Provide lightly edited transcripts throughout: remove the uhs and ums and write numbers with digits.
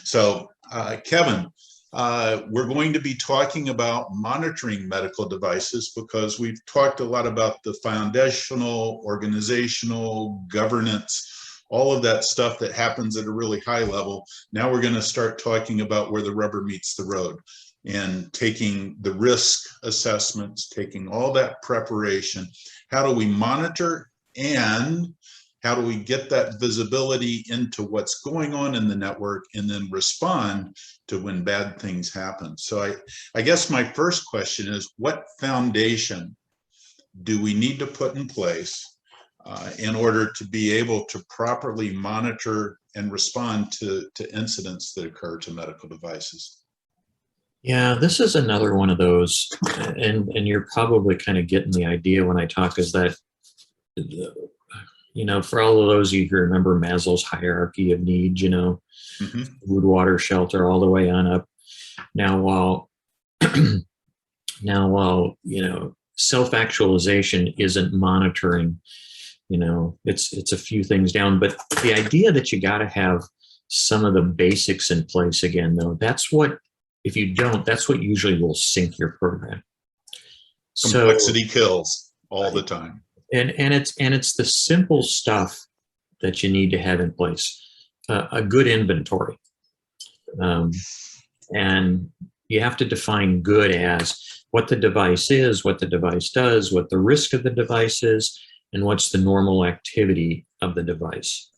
So, Kevin, we're going to be talking about monitoring medical devices because we've talked a lot about the foundational, organizational, governance, all of that stuff that happens at a really high level. Now we're going to start talking about where the rubber meets the road and taking the risk assessments, taking all that preparation. How do we monitor and how do we get that visibility into what's going on in the network and then respond to when bad things happen? So I guess my first question is, what foundation do we need to put in place in order to be able to properly monitor and respond to incidents that occur to medical devices? Yeah, this is another one of those, and you're probably kind of getting the idea when I talk is that, for all of those of you who remember Maslow's hierarchy of needs, Mm-hmm. food, water, shelter, all the way on up. Now, while self-actualization isn't monitoring, it's a few things down, but the idea that you got to have some of the basics in place again, though, if you don't, that's what usually will sink your program. Complexity kills all the time. And it's the simple stuff that you need to have in place. A good inventory. And you have to define good as what the device is, what the device does, what the risk of the device is, and what's the normal activity of the device.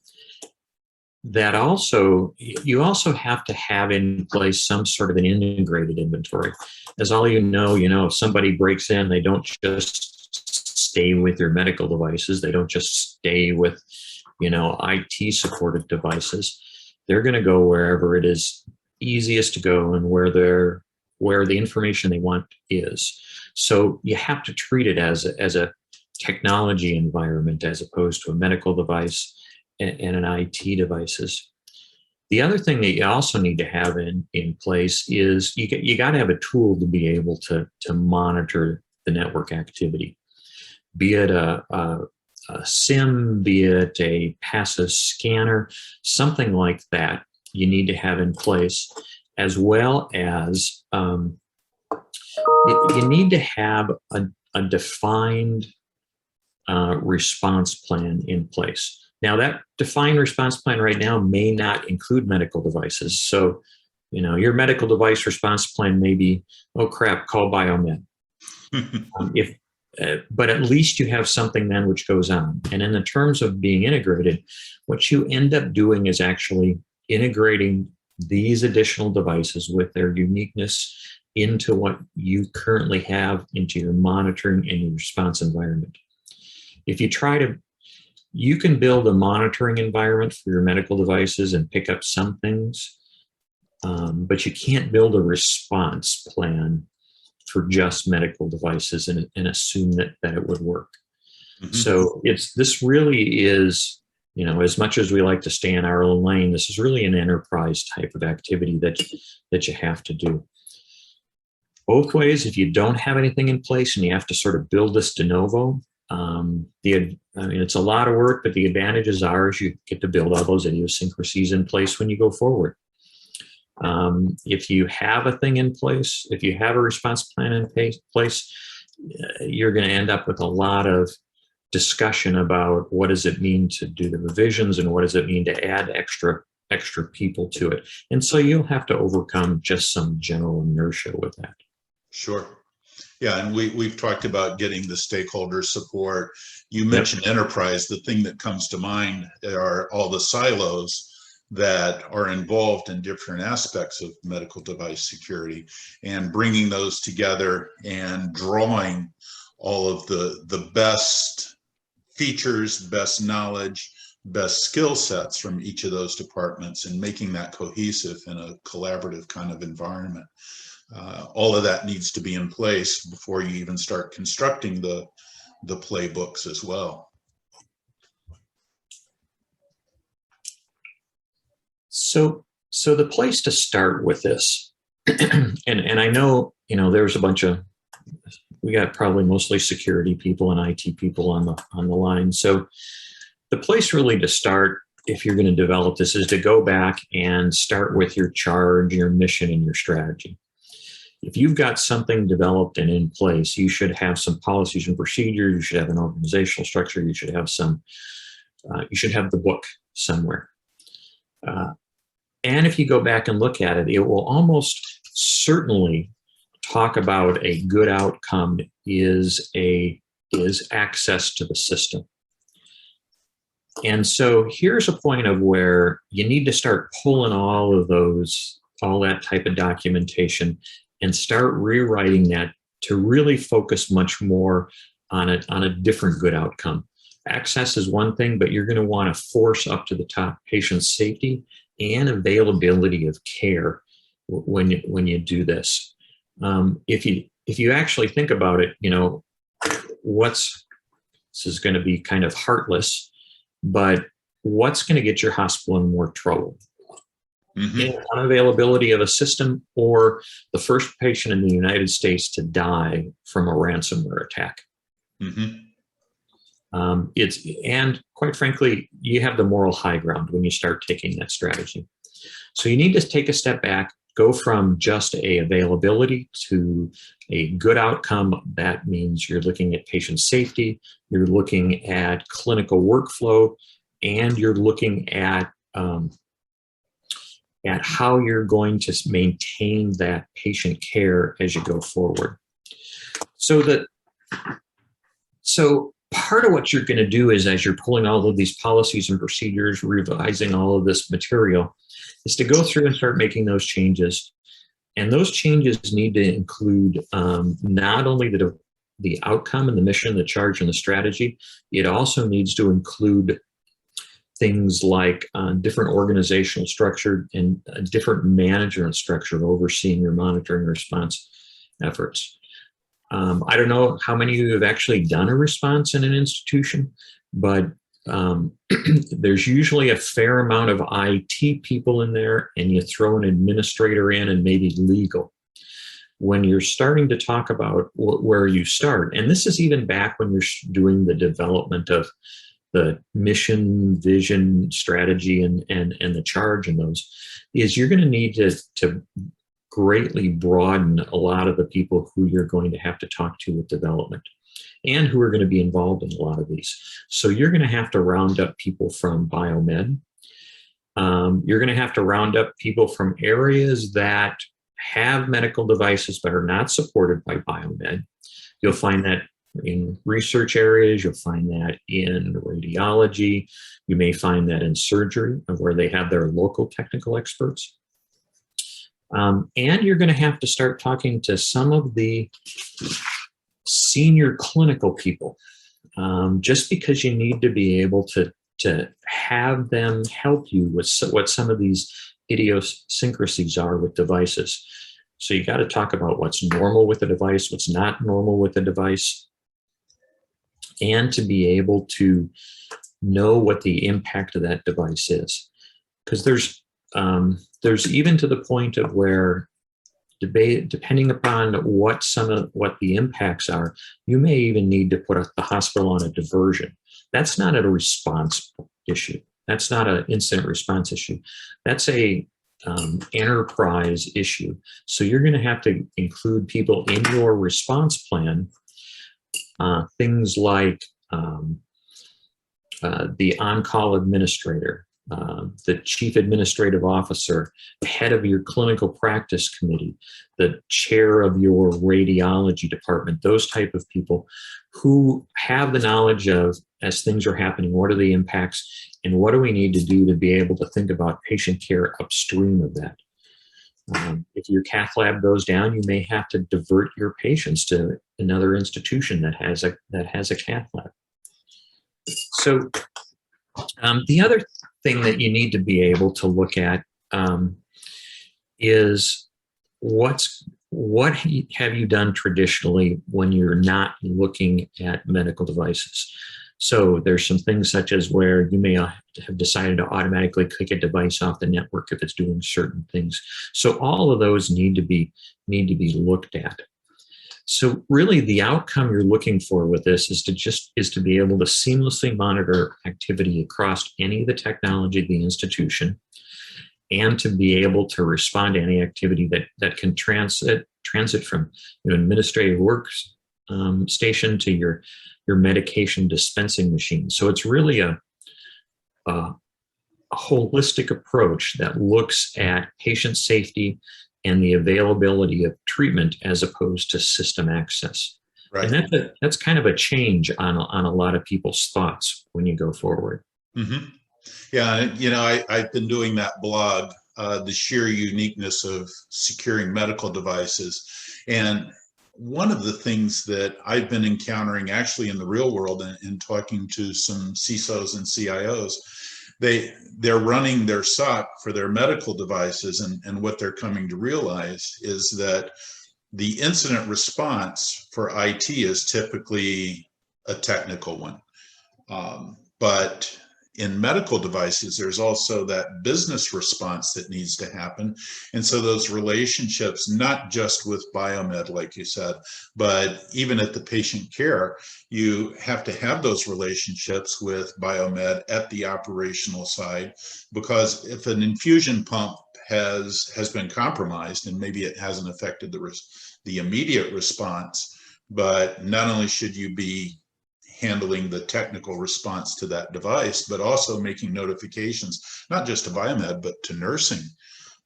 You also have to have in place some sort of an integrated inventory. As all if somebody breaks in, they don't just stay with your medical devices. They don't just stay with, IT supported devices. They're going to go wherever it is easiest to go and where the information they want is. So you have to treat it as a technology environment as opposed to a medical device and an IT devices. The other thing that you also need to have in place is you got to have a tool to be able to monitor the network activity, be it a SIM, be it a passive scanner, something like that. You need to have in place, as well as you need to have a defined response plan in place. Now, that defined response plan right now may not include medical devices. So, your medical device response plan may be, oh crap, call Biomed. But at least you have something then which goes on. And in the terms of being integrated, what you end up doing is actually integrating these additional devices with their uniqueness into what you currently have into your monitoring and your response environment. If you can build a monitoring environment for your medical devices and pick up some things, but you can't build a response plan for just medical devices and assume that it would work. Mm-hmm. So this really is, as much as we like to stay in our own lane, this is really an enterprise type of activity that you have to do. Both ways, if you don't have anything in place and you have to sort of build this de novo, it's a lot of work, but the advantages are is you get to build all those idiosyncrasies in place when you go forward. If you have a thing in place, if you have a response plan in place, you're going to end up with a lot of discussion about what does it mean to do the revisions and what does it mean to add extra people to it. And so you'll have to overcome just some general inertia with that. Sure. Yeah, and we've talked about getting the stakeholder support. You mentioned enterprise. The thing that comes to mind are all the silos that are involved in different aspects of medical device security, and bringing those together and drawing all of the best features, best knowledge, best skill sets from each of those departments and making that cohesive in a collaborative kind of environment. All of that needs to be in place before you even start constructing the playbooks as well. So the place to start with this, and I know, there's a bunch of, we got probably mostly security people and IT people on the line. So the place really to start if you're going to develop this, is to go back and start with your charge, your mission, and your strategy. If you've got something developed and in place, you should have some policies and procedures. You should have an organizational structure. You should have some. You should have the book somewhere. And if you go back and look at it, it will almost certainly talk about a good outcome is access to the system. And so here's a point of where you need to start pulling all that type of documentation and start rewriting that to really focus much more on a different good outcome. Access is one thing, but you're going to want to force up to the top patient safety and availability of care when you do this. If you actually think about it, this is going to be kind of heartless, but what's going to get your hospital in more trouble? Mm-hmm. Unavailability of a system, or the first patient in the United States to die from a ransomware attack. Mm-hmm. And quite frankly, you have the moral high ground when you start taking that strategy. So you need to take a step back, go from just a availability to a good outcome. That means you're looking at patient safety, you're looking at clinical workflow, and you're looking at how you're going to maintain that patient care as you go forward. So part of what you're going to do is, as you're pulling all of these policies and procedures, revising all of this material, is to go through and start making those changes. And those changes need to include not only the outcome and the mission, the charge, and the strategy, it also needs to include things like different organizational structure and a different management structure overseeing your monitoring response efforts. I don't know how many of you have actually done a response in an institution, but there's usually a fair amount of IT people in there, and you throw an administrator in and maybe legal. When you're starting to talk about where you start, and this is even back when you're doing the development of the mission, vision, strategy, and the charge in those, is you're going to need to greatly broaden a lot of the people who you're going to have to talk to with development and who are going to be involved in a lot of these. So you're going to have to round up people from biomed. You're going to have to round up people from areas that have medical devices but are not supported by biomed. You'll find that in research areas, you'll find that in radiology, you may find that in surgery, where they have their local technical experts. And you're going to have to start talking to some of the senior clinical people, just because you need to be able to have them help you with what some of these idiosyncrasies are with devices. So you got to talk about what's normal with the device, what's not normal with the device, and to be able to know what the impact of that device is. Because there's even to the point of where depending upon what the impacts are, you may even need to put the hospital on a diversion. That's not a response issue. That's not an incident response issue. That's a enterprise issue. So you're going to have to include people in your response plan, things like the on-call administrator, the chief administrative officer, head of your clinical practice committee, the chair of your radiology department, those type of people who have the knowledge of, as things are happening, what are the impacts and what do we need to do to be able to think about patient care upstream of that. If your cath lab goes down, you may have to divert your patients to another institution that has a cath lab. So the other thing that you need to be able to look at is what have you done traditionally when you're not looking at medical devices. So there's some things such as where you may have decided to automatically kick a device off the network if it's doing certain things. So all of those need to be looked at. So really the outcome you're looking for with this is to be able to seamlessly monitor activity across any of the technology of the institution, and to be able to respond to any activity that can transit from administrative works station to your medication dispensing machine. So it's really a holistic approach that looks at patient safety and the availability of treatment as opposed to system access. Right. And that's kind of a change on a lot of people's thoughts when you go forward. Mm-hmm. Yeah, I've been doing that blog, the sheer uniqueness of securing medical devices. And one of the things that I've been encountering actually in the real world and talking to some CISOs and CIOs, they're running their SOC for their medical devices, and what they're coming to realize is that the incident response for IT is typically a technical one. But in medical devices, there's also that business response that needs to happen. And so those relationships, not just with biomed, like you said, but even at the patient care, you have to have those relationships with biomed at the operational side, because if an infusion pump has been compromised, and maybe it hasn't affected the immediate response, but not only should you be handling the technical response to that device, but also making notifications, not just to biomed, but to nursing.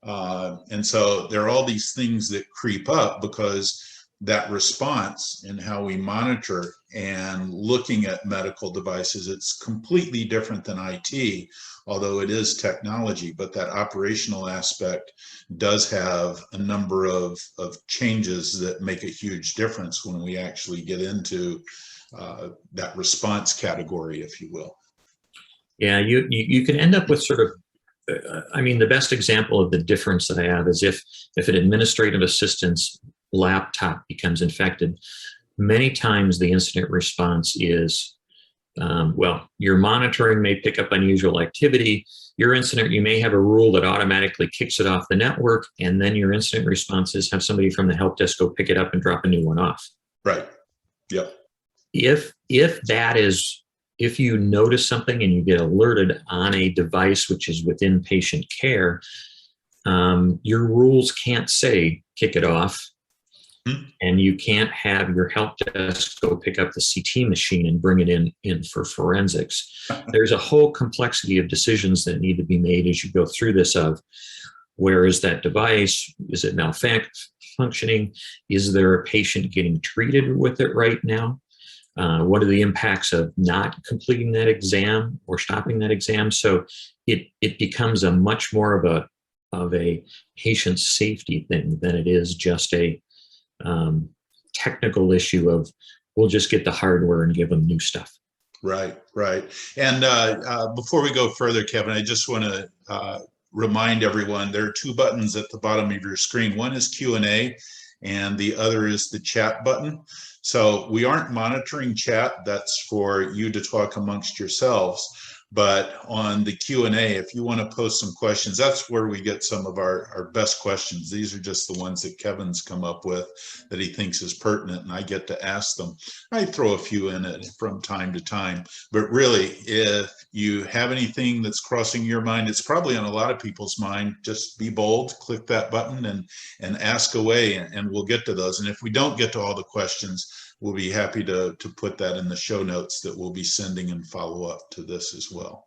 And so there are all these things that creep up, because that response and how we monitor and looking at medical devices, it's completely different than IT, although it is technology, but that operational aspect does have a number of changes that make a huge difference when we actually get into that response category, if you will. Yeah, you can end up with sort of, the best example of the difference that I have is if an administrative assistant's laptop becomes infected, many times the incident response is, your monitoring may pick up unusual activity. Your incident, you may have a rule that automatically kicks it off the network, and then your incident responses have somebody from the help desk go pick it up and drop a new one off. Right. Yep. If you notice something and you get alerted on a device which is within patient care, your rules can't say kick it off, and you can't have your help desk go pick up the CT machine and bring it in for forensics. There's a whole complexity of decisions that need to be made as you go through this of, where is that device? Is it malfunctioning? Is there a patient getting treated with it right now? What are the impacts of not completing that exam or stopping that exam? So it becomes a much more of a patient safety thing than it is just a technical issue of, we'll just get the hardware and give them new stuff. Right. And before we go further, Kevin, I just want to remind everyone there are two buttons at the bottom of your screen. One is Q&A, and the other is the chat button. So we aren't monitoring chat. That's for you to talk amongst yourselves. But on the Q&A, if you want to post some questions, that's where we get some of our best questions. These are just the ones that Kevin's come up with that he thinks is pertinent, and I get to ask them. I throw a few in it from time to time. But really, if you have anything that's crossing your mind, it's probably on a lot of people's mind, just be bold, click that button and ask away, and we'll get to those. And if we don't get to all the questions, we'll be happy to put that in the show notes that we'll be sending and follow up to this as well.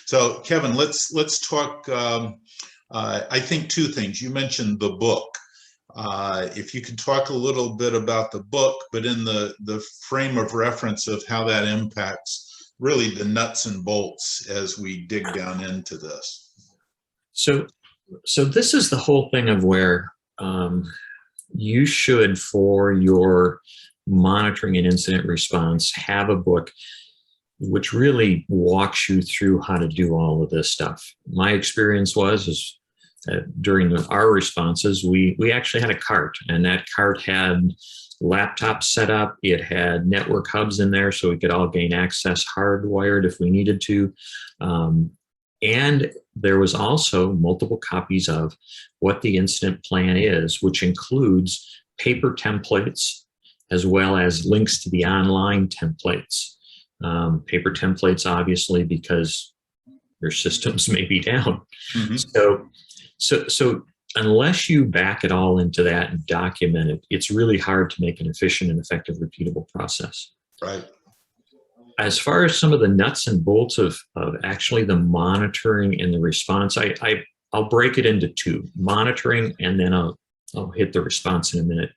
So Kevin, let's talk, I think two things. You mentioned the book. If you could talk a little bit about the book, but in the frame of reference of how that impacts really the nuts and bolts as we dig down into this. So this is the whole thing of where you should, for your monitoring and incident response, have a book which really walks you through how to do all of this stuff. My experience was during our responses, we actually had a cart, and that cart had laptops set up. It had network hubs in there so we could all gain access hardwired if we needed to. And there was also multiple copies of what the incident plan is, which includes paper templates as well as links to the online templates. Paper templates, obviously, because your systems may be down. So unless you back it all into that and document it, it's really hard to make an efficient and effective repeatable process. Right. As far as some of the nuts and bolts of actually the monitoring and the response, I'll break it into two: monitoring, and then I'll hit the response in a minute.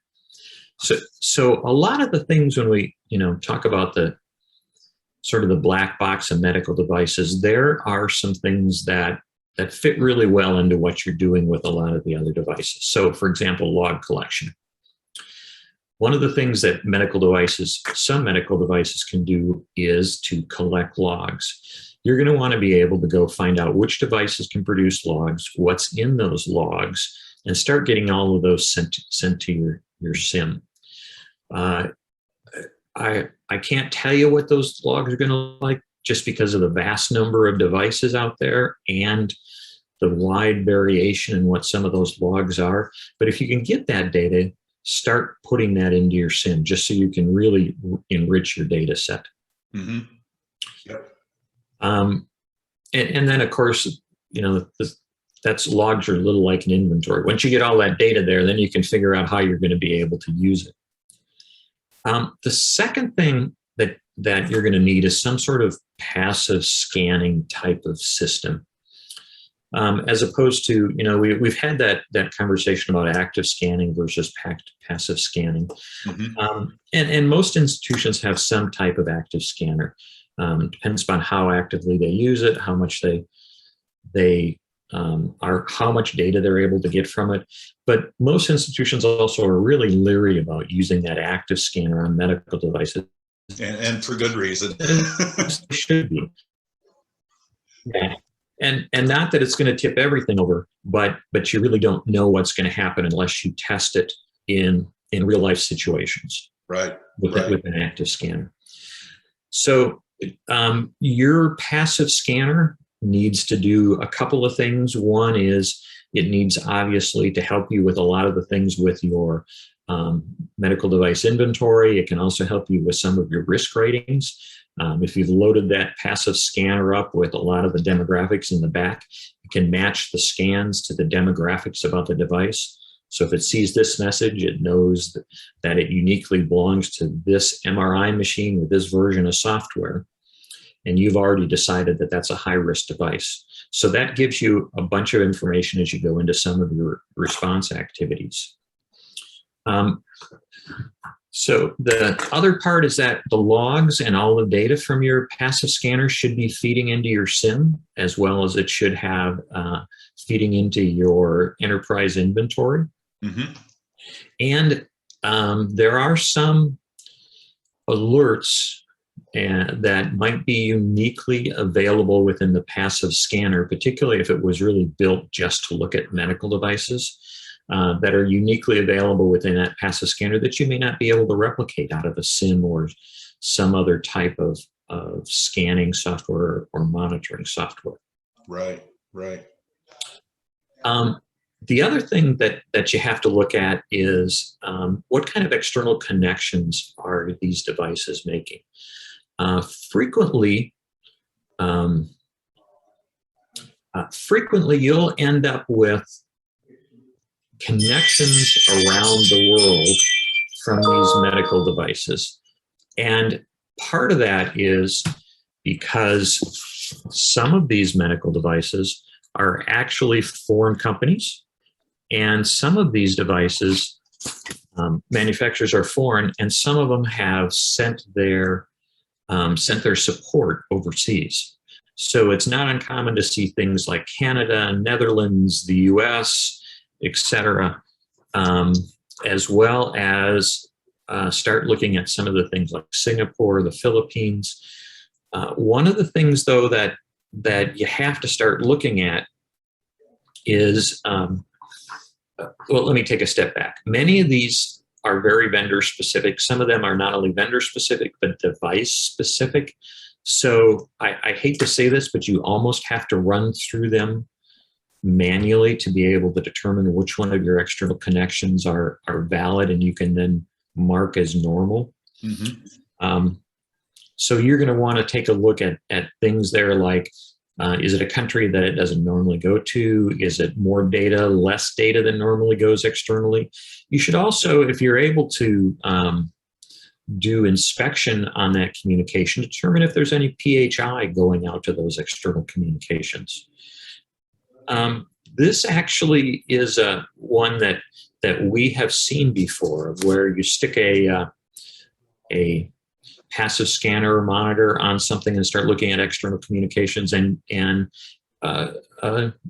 So a lot of the things when we talk about the sort of the black box of medical devices, there are some things that fit really well into what you're doing with a lot of the other devices. So, for example, log collection. One of the things that some medical devices can do is to collect logs. You're going to want to be able to go find out which devices can produce logs, what's in those logs, and start getting all of those sent to your SIM. I can't tell you what those logs are going to look like, just because of the vast number of devices out there and the wide variation in what some of those logs are. But if you can get that data, start putting that into your SIM, just so you can really enrich your data set. Yep. And then, of course, that's logs are a little like an inventory. Once you get all that data there, then you can figure out how you're going to be able to use it. The second thing that you're going to need is some sort of passive scanning type of system, as opposed to, we've had that conversation about active scanning versus passive scanning. And most institutions have some type of active scanner. Depends upon how actively they use it, how much how much data they're able to get from it. But most institutions also are really leery about using that active scanner on medical devices. And for good reason. It should be. Yeah. And not that it's going to tip everything over, but you really don't know what's going to happen unless you test it in real life situations. Right. With an active scanner. So your passive scanner needs to do a couple of things. One is it needs, obviously, to help you with a lot of the things with your medical device inventory. It can also help you with some of your risk ratings. If you've loaded that passive scanner up with a lot of the demographics in the back, it can match the scans to the demographics about the device. So if it sees this message, it knows that it uniquely belongs to this MRI machine with this version of software. And you've already decided that that's a high-risk device. So that gives you a bunch of information as you go into some of your response activities. So the other part is that the logs and all the data from your passive scanner should be feeding into your SIM, as well as it should have feeding into your enterprise inventory. And there are some alerts that might be uniquely available within the passive scanner, particularly if it was really built just to look at medical devices, that are uniquely available within that passive scanner that you may not be able to replicate out of a SIM or some other type of scanning software or monitoring software. Right. The other thing that you have to look at is what kind of external connections are these devices making? Frequently, you'll end up with connections around the world from these medical devices. And part of that is because some of these medical devices are actually foreign companies, and some of these devices, manufacturers are foreign, and some of them have sent their support overseas. So it's not uncommon to see things like Canada, Netherlands, the US, etc., as well as start looking at some of the things like Singapore, the Philippines. One of the things, though, that you have to start looking at is, well, let me take a step back. Many of these are very vendor specific. Some of them are not only vendor specific, but device specific. So I hate to say this, but you almost have to run through them manually to be able to determine which one of your external connections are valid, and you can then mark as normal. Mm-hmm. So you're going to want to take a look at things there like, is it a country that it doesn't normally go to? Is it more data, less data than normally goes externally? You should also, if you're able to do inspection on that communication, determine if there's any PHI going out to those external communications. This actually is one that we have seen before, where you stick a passive scanner or monitor on something and start looking at external communications, and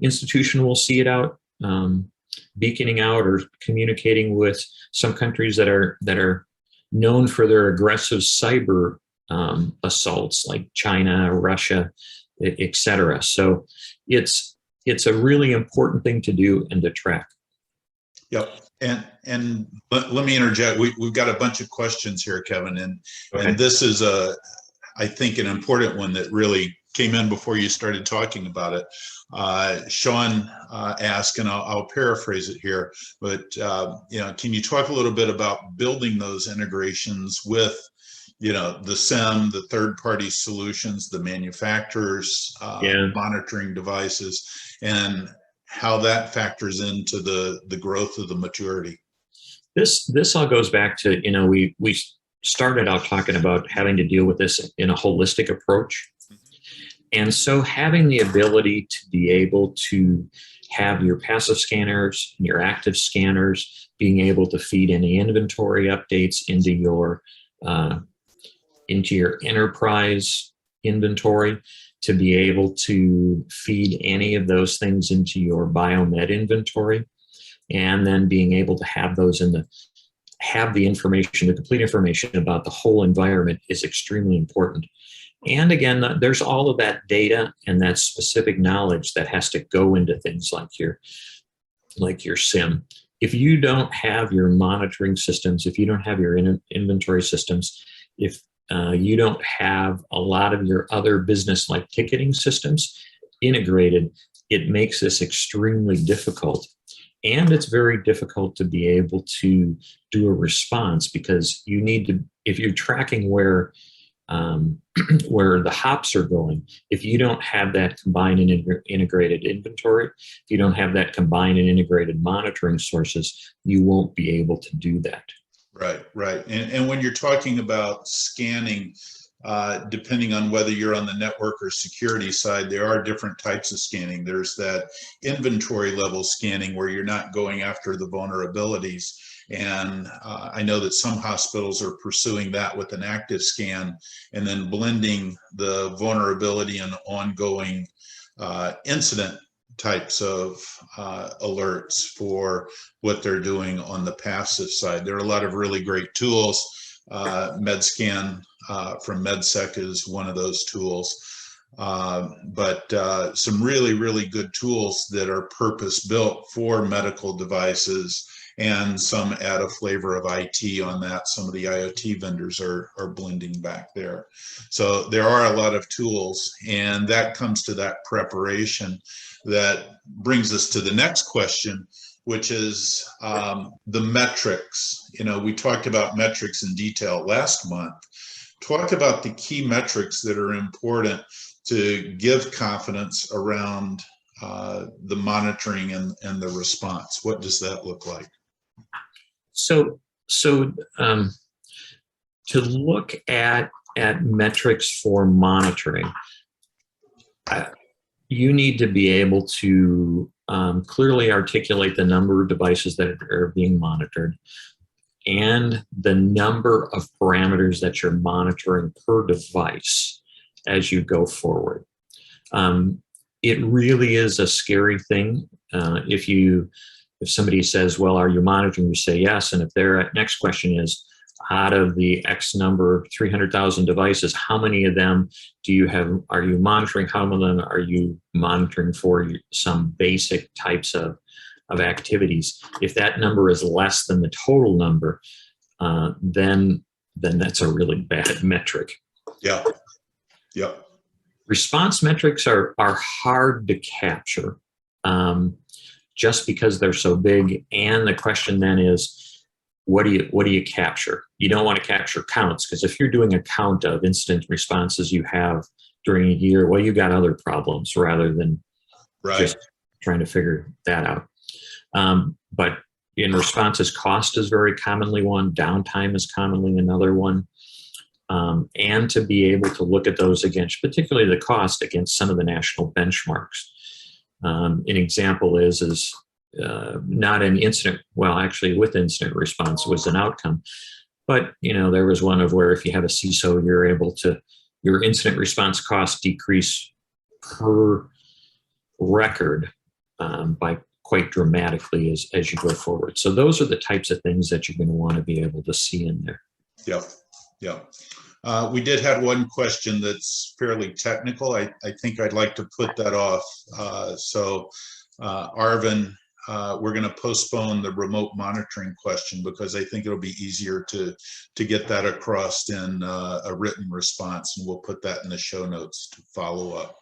institution will see it out, beaconing out or communicating with some countries that are known for their aggressive cyber assaults, like China, Russia, etc. So it's a really important thing to do and to track. Yep. And let me interject. We've got a bunch of questions here, Kevin, and this is I think an important one that really came in before you started talking about it. Sean asked, and I'll paraphrase it here, but can you talk a little bit about building those integrations with, the SIM, the third-party solutions, the manufacturers, monitoring devices, and how that factors into the growth of the maturity? This all goes back to, we started out talking about having to deal with this in a holistic approach. And so having the ability to be able to have your passive scanners and your active scanners being able to feed any inventory updates into your enterprise inventory, to be able to feed any of those things into your biomed inventory, and then being able to have those have the information, the complete information about the whole environment is extremely important. And again, there's all of that data and that specific knowledge that has to go into things like your SIM. If you don't have your monitoring systems, if you don't have your inventory systems, if you don't have a lot of your other business like ticketing systems integrated, it makes this extremely difficult. And it's very difficult to be able to do a response, because you need to, if you're tracking where the hops are going, if you don't have that combined and integrated inventory, if you don't have that combined and integrated monitoring sources, you won't be able to do that. Right. And when you're talking about scanning, depending on whether you're on the network or security side, there are different types of scanning. There's that inventory level scanning where you're not going after the vulnerabilities. And I know that some hospitals are pursuing that with an active scan and then blending the vulnerability and ongoing incident types of alerts for what they're doing on the passive side. There are a lot of really great tools. MedScan from MedSec is one of those tools. But some really, really good tools that are purpose-built for medical devices, and some add a flavor of IT on that. Some of the IoT vendors are blending back there. So there are a lot of tools, and that comes to that preparation. That brings us to the next question, which is the metrics. We talked about metrics in detail last month. Talk about the key metrics that are important to give confidence around the monitoring and the response. What does that look like? So to look at metrics for monitoring, you need to be able to clearly articulate the number of devices that are being monitored and the number of parameters that you're monitoring per device as you go forward. It really is a scary thing. If somebody says, well, are you monitoring? You say yes. And if their next question is, out of the X number, 300,000 devices, how many of them are you monitoring? How many of them are you monitoring for some basic types of activities? If that number is less than the total number, then that's a really bad metric. Yeah. Response metrics are hard to capture just because they're so big. And the question then is, what do you capture? You don't want to capture counts, because if you're doing a count of incident responses you have during a year, well, you got other problems rather than just trying to figure that out. But in responses, cost is very commonly one, downtime is commonly another one. And to be able to look at those against, particularly the cost, against some of the national benchmarks. An example is not an incident, well, actually with incident response was an outcome. But, there was one of where if you have a CISO, you're able to, your incident response costs decrease per record by quite dramatically as you go forward. So those are the types of things that you're going to want to be able to see in there. Yeah. We did have one question that's fairly technical. I think I'd like to put that off. Arvin, we're going to postpone the remote monitoring question because I think it'll be easier to get that across in a written response, and we'll put that in the show notes to follow up.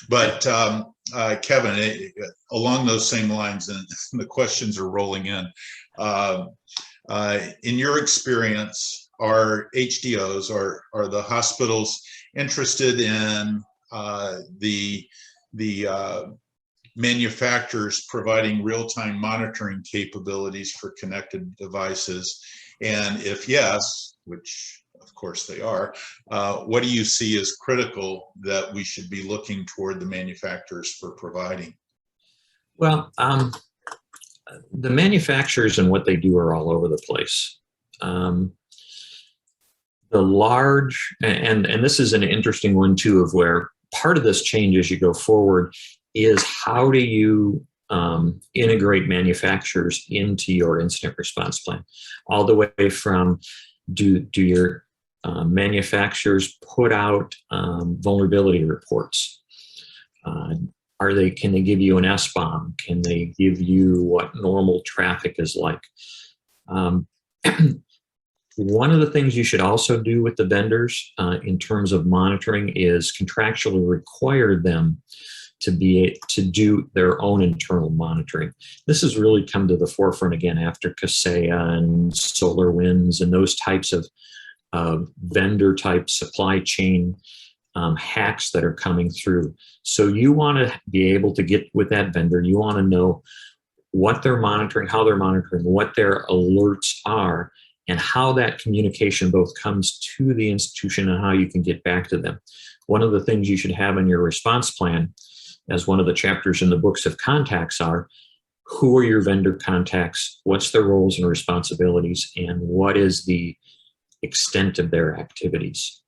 But Kevin, along those same lines, and the questions are rolling in your experience, are HDOs, are the hospitals interested in the manufacturers providing real-time monitoring capabilities for connected devices? And if yes, which of course they are, what do you see as critical that we should be looking toward the manufacturers for providing? Well, the manufacturers and what they do are all over the place. The large, and this is an interesting one too, of where part of this change as you go forward is how do you integrate manufacturers into your incident response plan, all the way from do your manufacturers put out vulnerability reports? Can they give you an SBOM? Can they give you what normal traffic is like? One of the things you should also do with the vendors in terms of monitoring is contractually require them to do their own internal monitoring. This has really come to the forefront again after Kaseya and SolarWinds and those types of vendor type supply chain hacks that are coming through. So you want to be able to get with that vendor. You want to know what they're monitoring, how they're monitoring, what their alerts are, and how that communication both comes to the institution and how you can get back to them. One of the things you should have in your response plan, as one of the chapters in the books of contacts are, who are your vendor contacts, what's their roles and responsibilities, and what is the extent of their activities?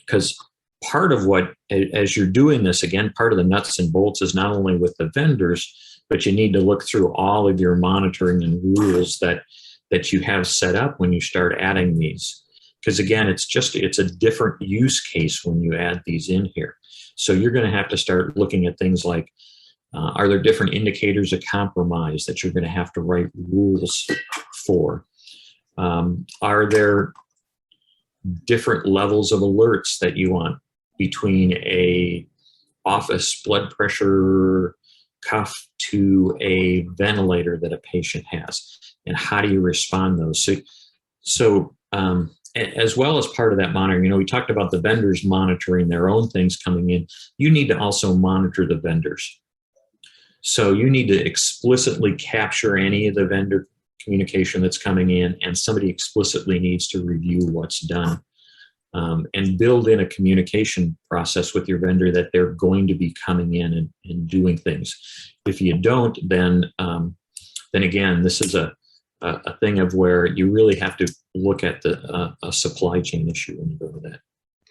Because part of what, as you're doing this, again, part of the nuts and bolts is not only with the vendors, but you need to look through all of your monitoring and rules that you have set up when you start adding these. Because again, it's a different use case when you add these in here. So you're going to have to start looking at things like, are there different indicators of compromise that you're going to have to write rules for? Are there different levels of alerts that you want between a office blood pressure cuff to a ventilator that a patient has? And how do you respond those? So as well as part of that monitoring, we talked about the vendors monitoring their own things coming in. You need to also monitor the vendors. So you need to explicitly capture any of the vendor communication that's coming in, and somebody explicitly needs to review what's done and build in a communication process with your vendor that they're going to be coming in and doing things. If you don't, then again, this is a thing of where you really have to look at a supply chain issue when you go to that.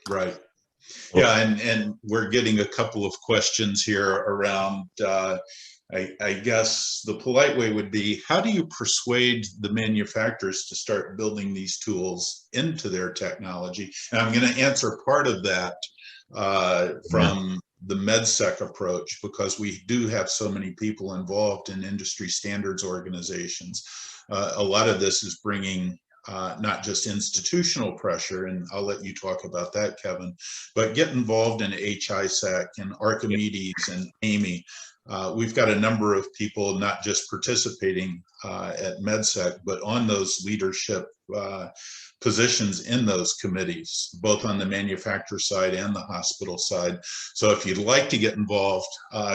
Right. Yeah, and we're getting a couple of questions here around, I guess the polite way would be, how do you persuade the manufacturers to start building these tools into their technology? And I'm going to answer part of that from the MedSec approach, because we do have so many people involved in industry standards organizations. A lot of this is bringing not just institutional pressure, and I'll let you talk about that, Kevin, but get involved in HISAC and Archimedes and AMI. we've got a number of people not just participating at MedSec, but on those leadership positions in those committees, both on the manufacturer side and the hospital side. So if you'd like to get involved,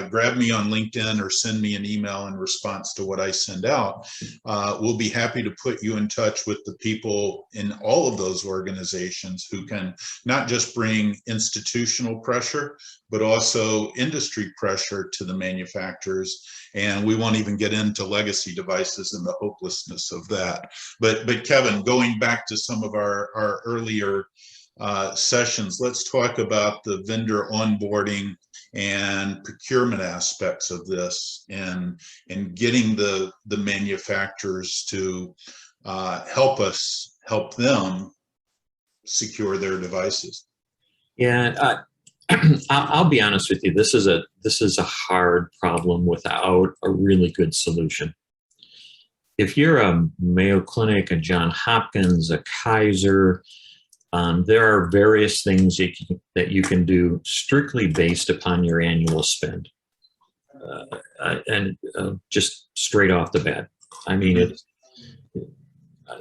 grab me on LinkedIn or send me an email in response to what I send out. We'll be happy to put you in touch with the people in all of those organizations who can not just bring institutional pressure, but also industry pressure to the manufacturers. And we won't even get into legacy devices and the hopelessness of that. But Kevin, going back to some of our earlier sessions, let's talk about the vendor onboarding and procurement aspects of this, and getting the manufacturers to help them secure their devices. Yeah, I'll be honest with you. This is a hard problem without a really good solution. If you're a Mayo Clinic, a Johns Hopkins, a Kaiser, there are various things that you can do strictly based upon your annual spend, and just straight off the bat. I mean,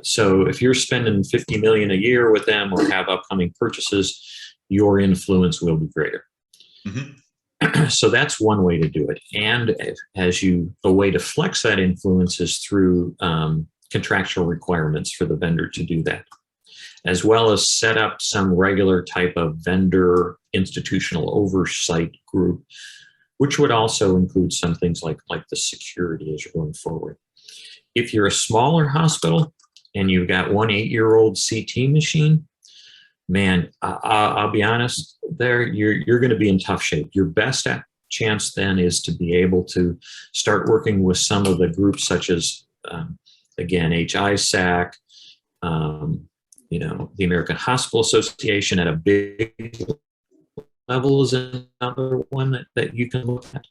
so if you're spending $50 million a year with them or have upcoming purchases, your influence will be greater. Mm-hmm. So that's one way to do it. And a way to flex that influence is through contractual requirements for the vendor to do that, as well as set up some regular type of vendor institutional oversight group, which would also include some things like the security as you're going forward. If you're a smaller hospital and you've got one 8-year-old CT machine, man, I'll be honest, you're going to be in tough shape. Your best chance then is to be able to start working with some of the groups such as, again, HISAC, the American Hospital Association at a big level is another one that you can look at.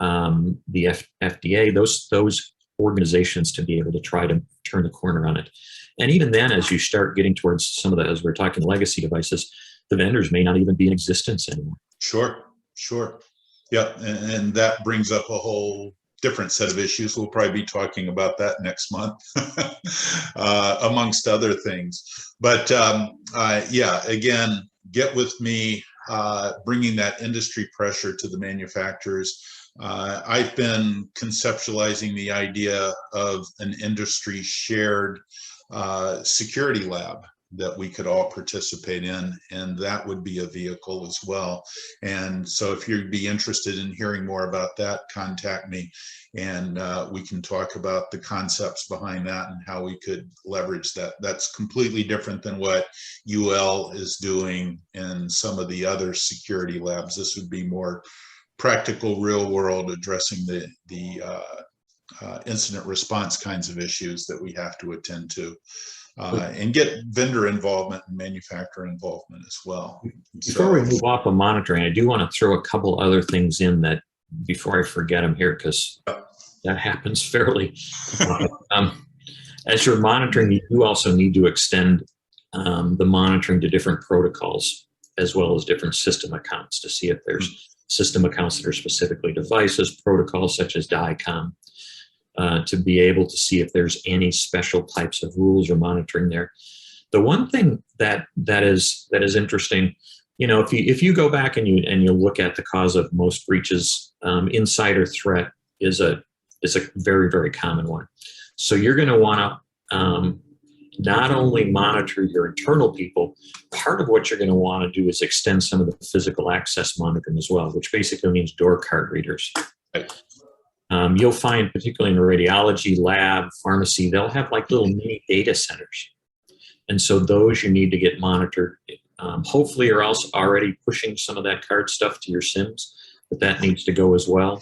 The FDA, those organizations to be able to try to turn the corner on it. And even then, as you start getting towards some of the, as we're talking legacy devices, the vendors may not even be in existence anymore. Sure. Yeah, and that brings up a whole different set of issues. We'll probably be talking about that next month, amongst other things. But yeah, again, get with me, bringing that industry pressure to the manufacturers. I've been conceptualizing the idea of an industry shared security lab that we could all participate in, and that would be a vehicle as well. And so if you'd be interested in hearing more about that, contact me, and we can talk about the concepts behind that and how we could leverage that. That's completely different than what UL is doing in some of the other security labs. This would be more practical, real world, addressing the incident response kinds of issues that we have to attend to. And get vendor involvement and manufacturer involvement as well. Before we move off of monitoring, I do want to throw a couple other things in that before I forget them here, because that happens fairly. As you're monitoring, you do also need to extend the monitoring to different protocols as well as different system accounts to see if there's system accounts that are specifically devices, protocols such as DICOM, to be able to see if there's any special types of rules or monitoring there. The one thing that is interesting, if you go back and you look at the cause of most breaches, insider threat is a very, very common one. So you're going to want to not only monitor your internal people, part of what you're going to want to do is extend some of the physical access monitoring as well, which basically means door card readers. Right. You'll find, particularly in radiology, lab, pharmacy, they'll have like little mini data centers. And so those you need to get monitored. Hopefully you're also already pushing some of that card stuff to your SIMs, but that needs to go as well.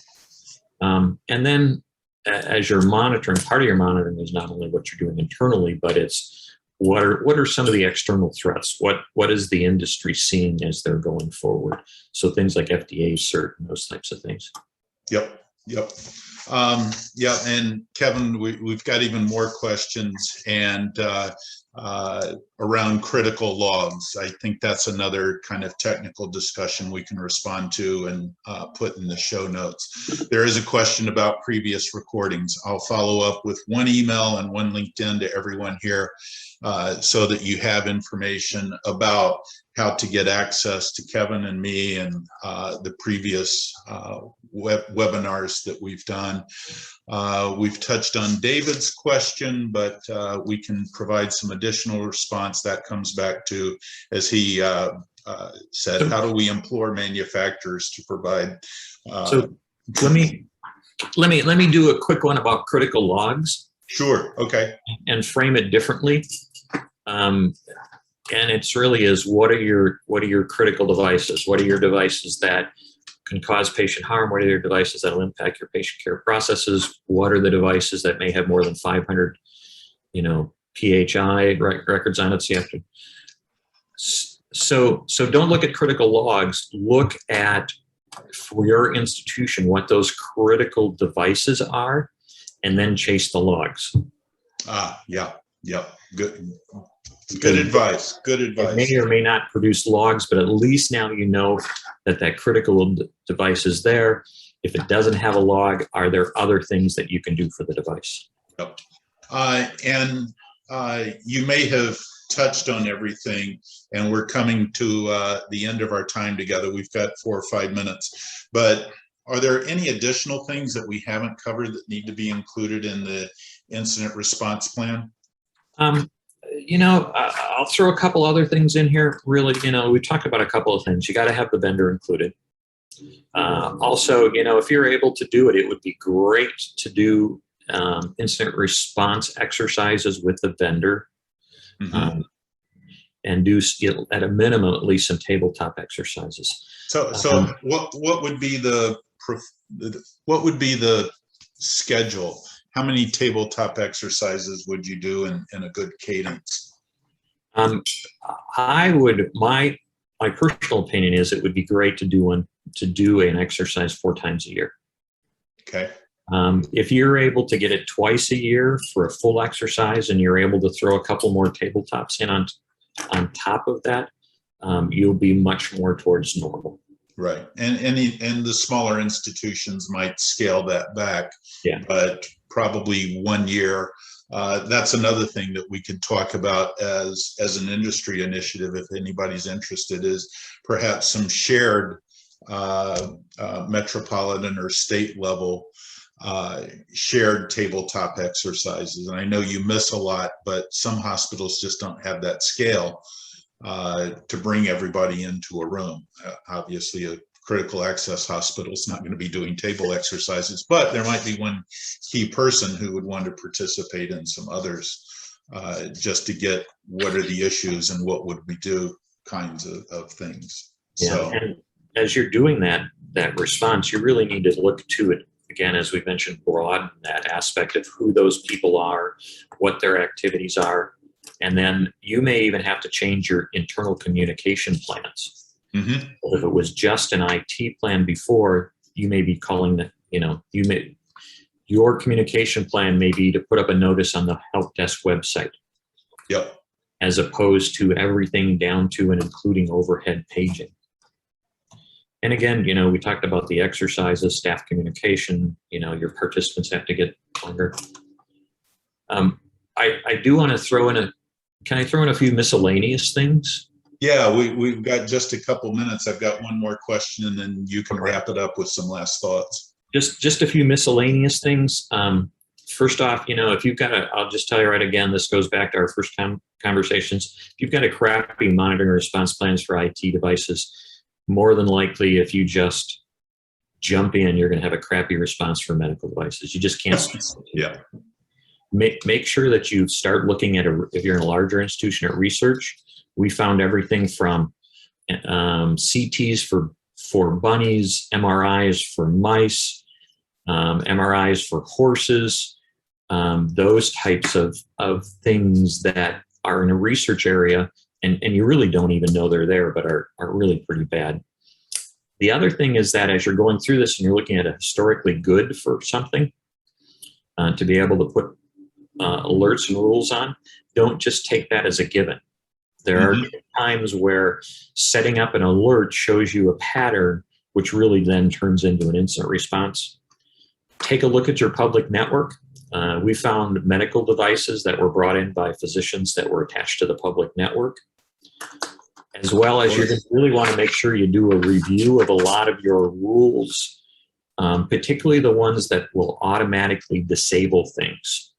And then as you're monitoring, part of your monitoring is not only what you're doing internally, but it's what are some of the external threats? What is the industry seeing as they're going forward? So things like FDA cert and those types of things. Yep. Yeah, and Kevin, we've got even more questions, and around critical logs. I think that's another kind of technical discussion we can respond to and put in the show notes. There is a question about previous recordings. I'll follow up with one email and one LinkedIn to everyone here so that you have information about how to get access to Kevin and me and the previous webinars that we've done. We've touched on David's question, but we can provide some additional response. That comes back to, as he said, how do we implore manufacturers to provide? So let me do a quick one about critical logs. Sure. Okay. And frame it differently. And it's really is what are your critical devices? What are your devices that can cause patient harm? What are your devices that will impact your patient care processes? What are the devices that may have more than 500, PHI records on it? So you have to. So don't look at critical logs. Look at, for your institution, what those critical devices are, and then chase the logs. Yeah. Good advice. Good advice. It may or may not produce logs, but at least now you know that critical device is there. If it doesn't have a log, are there other things that you can do for the device? Yep. And you may have touched on everything, and we're coming to the end of our time together. We've got 4 or 5 minutes, but are there any additional things that we haven't covered that need to be included in the incident response plan? I'll throw a couple other things in here. Really, we talked about a couple of things. You got to have the vendor included. Also, if you're able to do it, it would be great to do incident response exercises with the vendor, and do, at a minimum, at least some tabletop exercises. So what would be the schedule? How many tabletop exercises would you do in a good cadence? My personal opinion is it would be great to do an exercise 4 times a year. Okay. If you're able to get it twice a year for a full exercise, and you're able to throw a couple more tabletops in on top of that, you'll be much more towards normal. Right, and the smaller institutions might scale that back. Yeah. But probably 1 year. That's another thing that we could talk about as an industry initiative, if anybody's interested, is perhaps some shared metropolitan or state level shared tabletop exercises. And I know you miss a lot, but some hospitals just don't have that scale to bring everybody into a room. Obviously, a critical access hospital is not going to be doing table exercises, but there might be one key person who would want to participate in some others, just to get what are the issues and what would we do kinds of things. Yeah. So, and as you're doing that response, you really need to look to it, again, as we mentioned, broaden that aspect of who those people are, what their activities are, and then you may even have to change your internal communication plans. If it was just an IT plan before, you may be calling your communication plan may be to put up a notice on the help desk website. Yep. As opposed to everything down to and including overhead paging. And again, we talked about the exercises, staff communication, your participants have to get longer. I do want to can I throw in a few miscellaneous things? Yeah, we've got just a couple minutes. I've got one more question, and then you can wrap it up with some last thoughts. Just a few miscellaneous things. First off, if you've got I'll just tell you right again, this goes back to our first conversations. If you've got a crappy monitoring response plans for IT devices, more than likely, if you just jump in, you're going to have a crappy response for medical devices. You just can't. Yeah. Make sure that you start looking at, if you're in a larger institution, at research. We found everything from CTs for bunnies, MRIs for mice, MRIs for horses, those types of things that are in a research area, and you really don't even know they're there, but are really pretty bad. The other thing is that as you're going through this and you're looking at a historically good for something, to be able to put alerts and rules on, don't just take that as a given. There are times where setting up an alert shows you a pattern, which really then turns into an incident response. Take a look at your public network. We found medical devices that were brought in by physicians that were attached to the public network, as well as you're going to really want to make sure you do a review of a lot of your rules, particularly the ones that will automatically disable things.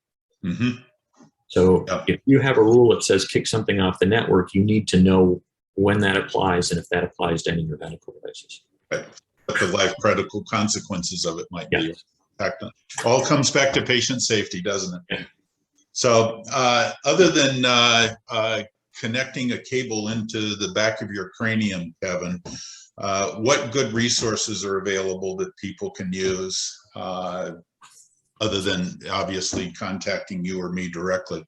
So if you have a rule that says kick something off the network, you need to know when that applies and if that applies to any of your medical devices. Right. But the life critical consequences of it might be. All comes back to patient safety, doesn't it? Yeah. So other than connecting a cable into the back of your cranium, Kevin, what good resources are available that people can use other than obviously contacting you or me directly?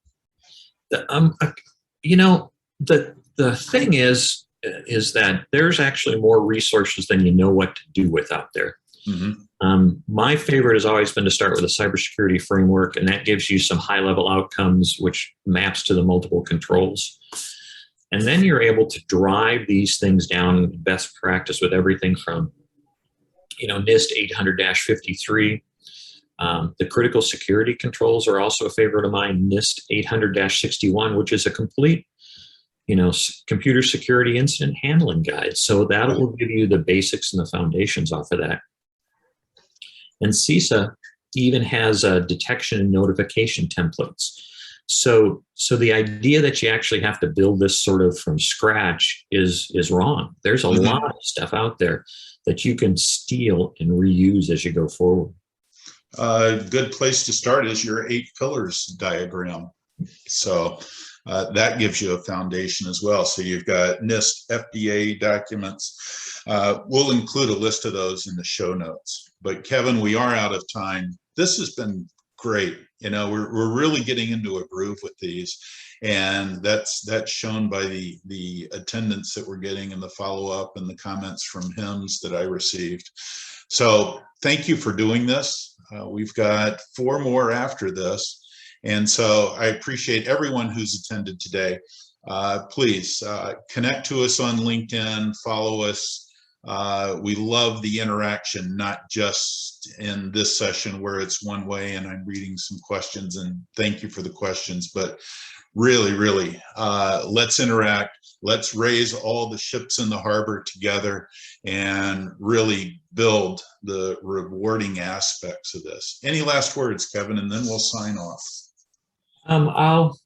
You know, the thing is that there's actually more resources than you know what to do with out there. My favorite has always been to start with a cybersecurity framework, and that gives you some high-level outcomes, which maps to the multiple controls. And then you're able to drive these things down best practice with everything from, NIST 800-53. The critical security controls are also a favorite of mine, NIST 800-61, which is a complete, computer security incident handling guide. So that will give you the basics and the foundations off of that. And CISA even has detection and notification templates. So the idea that you actually have to build this sort of from scratch is wrong. There's a lot of stuff out there that you can steal and reuse as you go forward. A good place to start is your 8 pillars diagram. So that gives you a foundation as well. So you've got NIST, FDA documents. We'll include a list of those in the show notes. But Kevin, we are out of time. This has been great. We're really getting into a groove with these, and that's shown by the attendance that we're getting and the follow-up and the comments from HIMSS that I received. So thank you for doing this. We've got 4 more after this. And so I appreciate everyone who's attended today. Please connect to us on LinkedIn, follow us. We love the interaction, not just in this session where it's one way and I'm reading some questions, and thank you for the questions, but really, let's interact. Let's raise all the ships in the harbor together and really build the rewarding aspects of this. Any last words, Kevin, and then we'll sign off. I'll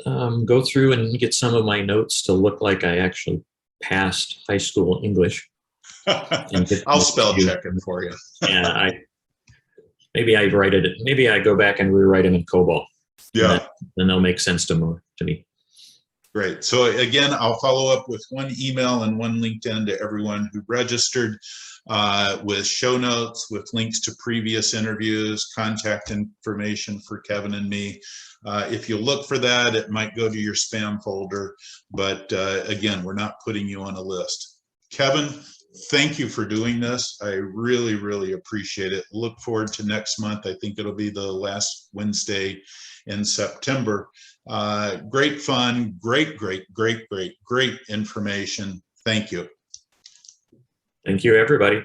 go through and get some of my notes to look like I actually passed high school English. I'll spell check it for you. Yeah, maybe I write it. Maybe I go back and rewrite them in COBOL. Yeah, then they'll make sense to me. Great. So again, I'll follow up with one email and one LinkedIn to everyone who registered with show notes, with links to previous interviews, contact information for Kevin and me. If you look for that, it might go to your spam folder. But again, we're not putting you on a list. Kevin, thank you for doing this. I really appreciate it. Look forward to next month. I think it'll be the last Wednesday in September. Great fun, great information. Thank you. Thank you, everybody.